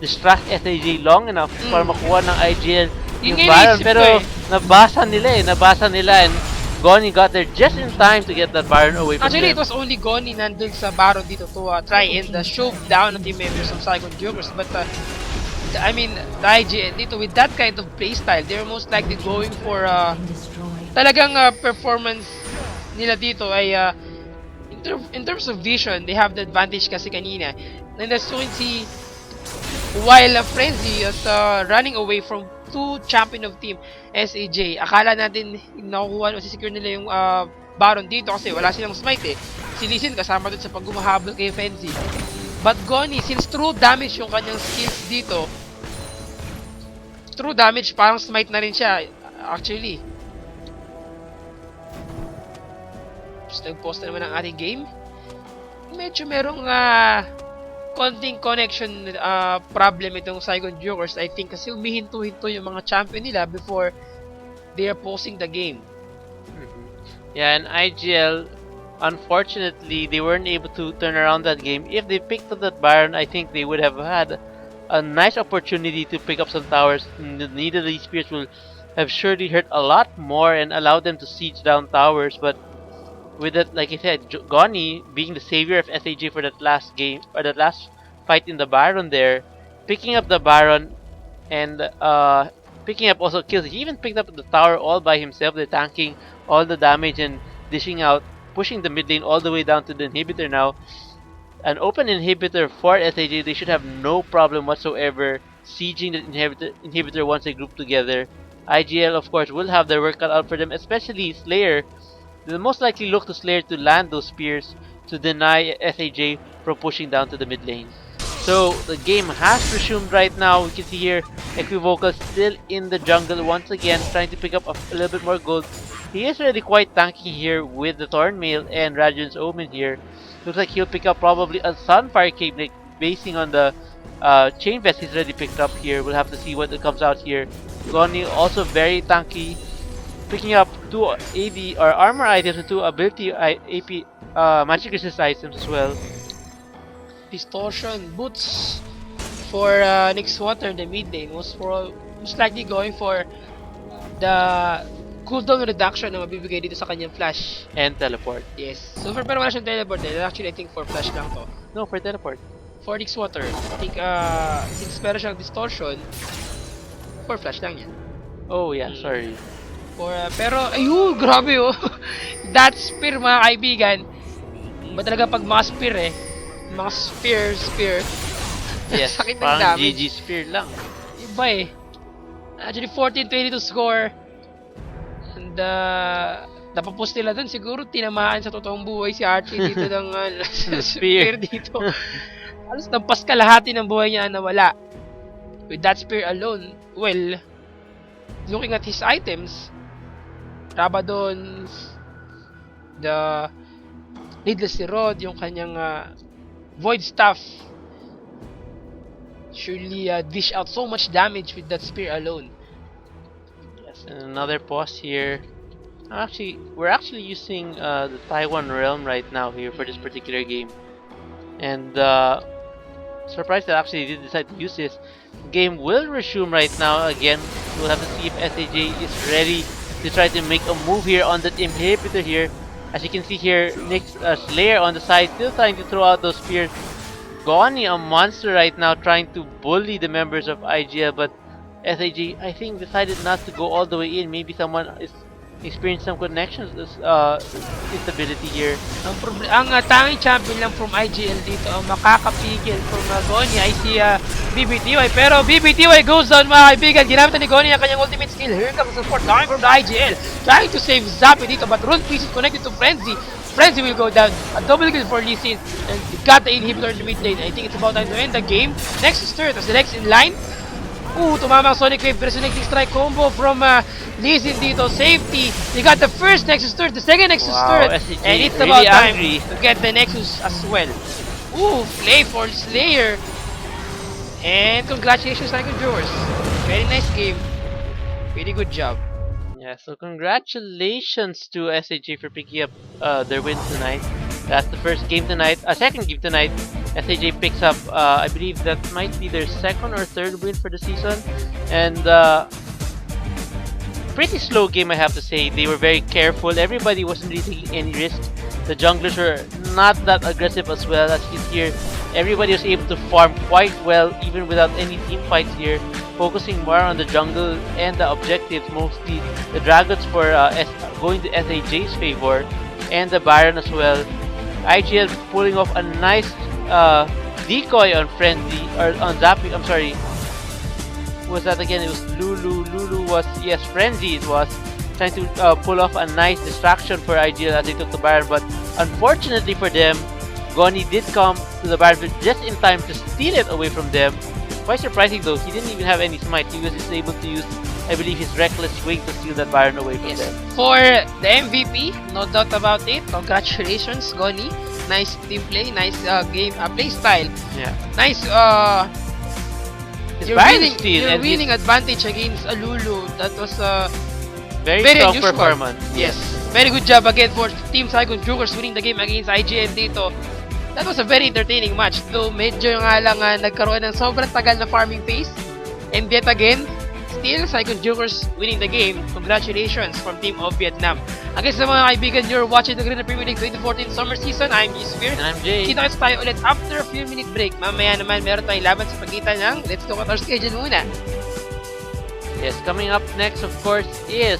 distract SAJ long enough para makuha ng IGL yung Baron. Pero nabasa nila and Goni got there just in time to get that Baron away from Actually, them. it was only Goni nandun sa Baron dito to try and shove down ang team members of Saigon Jokers. But I mean, the IGL dito with that kind of playstyle, they're most likely going for talagang performance nila dito ay in terms of vision, they have the advantage kasi kanina. And as you can see, while Frenzy is running away from 2 champion of team SAJ, akala natin nakukuha o secure nila yung Baron dito kasi wala silang smite eh. Si Lee Sin kasama dun sa paggumahabol kay Frenzy. But Goni, since true damage yung kanyang skills dito, true damage, parang smite na rin siya actually. Nag-post na naman ang ating game. Medyo merong konting connection problem itong Saigon Jokers, I think, kasi umihinto-hinto yung mga champion nila before they are posting the game. Yeah, and IGL, unfortunately, they weren't able to turn around that game. If they picked up that Baron, I think they would have had a nice opportunity to pick up some towers. Neither of these spears will have surely hurt a lot more and allowed them to siege down towers, but with that, like I said, Goni being the savior of SAJ for that last game, or that last fight in the Baron there, picking up the Baron and picking up also kills. He even picked up the tower all by himself. They're tanking all the damage and dishing out, pushing the mid lane all the way down to the inhibitor now. An open inhibitor for SAJ, they should have no problem whatsoever sieging the inhibitor once they group together. IGL, of course, will have their work cut out for them, especially Slayer. They'll most likely look to Slayer to land those spears to deny SAJ from pushing down to the mid lane. So the game has resumed right now. We can see here Equivocal still in the jungle once again, trying to pick up a little bit more gold. He is already quite tanky here with the Thornmail and Radiant's Omen here. Looks like he'll pick up probably a Sunfire Cape, like, basing on the Chain Vest he's already picked up here. We'll have to see what comes out here. Goni also very tanky, picking up 2 AD or armor items and 2 ability AP magic resist items as well. Distortion boots for next water, the mid lane was most likely going for the cooldown reduction na mabibigay dito sa kanyang flash. And teleport. Yes. So for pero wala siyang teleport din. Actually, I think for flash lang to. No, for teleport. For next water, I think since meron siyang distortion, for flash lang yan. Oh yeah, sorry. For, pero, ayun, grabe oh. That spear mga kaibigan. Ba talaga pag mga spear mga spear. Yes, Sakit ng parang damage. GG Spear lang. Iba Actually, 14-22 score. And, napapos nila dun. Siguro, tinamaan sa totoong buhay si Archie dito ng spear dito. Alos, nampas kalahati ng buhay niya na nawala. With that spear alone, well, looking at his items, Rabadon, the Needless Rod, yung kanyang Void Staff, surely dish out so much damage with that spear alone. Yes, and another pause here. Actually, we're actually using the Taiwan Realm right now here for this particular game. And surprised that actually they did decide to use this. Game will resume right now again. We'll have to see if SAJ is ready to try to make a move here on that inhibitor here. As you can see here, Nick's Slayer on the side still trying to throw out those spears. Goni, a monster right now, trying to bully the members of IGL, but SAJ, I think, decided not to go all the way in. Maybe someone is experiencing some connections instability here. Ang tanging champion lang from IGL dito ang makakapigil from Goni ay si BBTY. Pero BBTY goes down mga kaibigan. Ginamit ni Goni ang kanyang ultimate skill. Here comes support coming from the IGL. Trying to save Zappy dito, but Rune Piece is connected to Frenzy. Frenzy will go down. A double kill for Lee Sin. And got the inhibitor in the mid lane. I think it's about time to end the game. Next is third. As the next in line. Tumama ang Sonic Wave. Resonating strike combo from Lee Sin dito. Safety. They got the first Nexus turret. The second Nexus turret. SAJ And it's really about time angry to get the Nexus as well. Play for Slayer. And congratulations, Michael Drawers. Very nice game. Pretty good job. Yeah, so congratulations to SAJ for picking up their win tonight. That's the first game tonight. Second game tonight. SAJ picks up, I believe that might be their second or third win for the season. And pretty slow game, I have to say. They were very careful. Everybody wasn't really taking any risk. The junglers were not that aggressive as well. As you can hear, everybody was able to farm quite well, even without any team fights here. Focusing more on the jungle and the objectives, mostly the dragons for going to SAJ's favor, and the Baron as well. IGL pulling off a nice decoy on Frenzy, or on Zappy, I'm sorry. Who was that again? It was Lulu. Lulu was, yes, Frenzy it was. Trying to pull off a nice distraction for IGL as they took the Baron, but unfortunately for them, Goni did come to the Baron just in time to steal it away from them. Quite surprising though, he didn't even have any smite. He was just able to use, I believe, his reckless swing to steal that Baron away from them. For the MVP, no doubt about it. Congratulations, Goni. Nice team play, nice game play style. Yeah. Nice His your Baron winning, steal your and winning advantage against Alulu. That was very strong unusual performance. Yes. Very good job again for Team Saigon Jukers winning the game against IGL dito. That was a very entertaining match. Though medyo nga lang nagkaroon ng sobrang tagal na farming phase. And yet again, still Saigon Jukers winning the game. Congratulations from Team of Vietnam. Again sa mga kaibigan, you're watching the Green Premier League 2014 Summer Season. I'm Spear. And I'm Jay. Kita tayo ulit after a few minute break. Mamaya naman meron tayong laban sa pagitan ng Let's Look at our schedule muna. Yes, coming up next, of course, is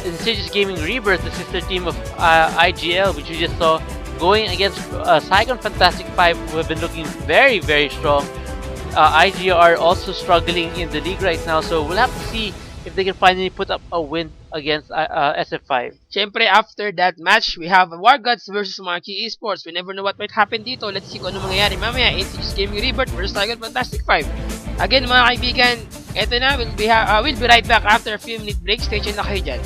SAJ's Gaming Rebirth, the sister team of IGL, which we just saw going against Saigon Fantastic 5, who have been looking very, very strong. IGL are also struggling in the league right now, so we'll have to see if they can finally put up a win against SF5. Siyempre, after that match, we have War Gods versus Marquee Esports. We never know what might happen dito. Let's see kung ano mangyayari mamaya. SAJ's Gaming Rebirth versus Saigon Fantastic 5. Again, mga kaibigan, eto na, we'll be right back after a few minute break. Stay tuned na kayo dyan.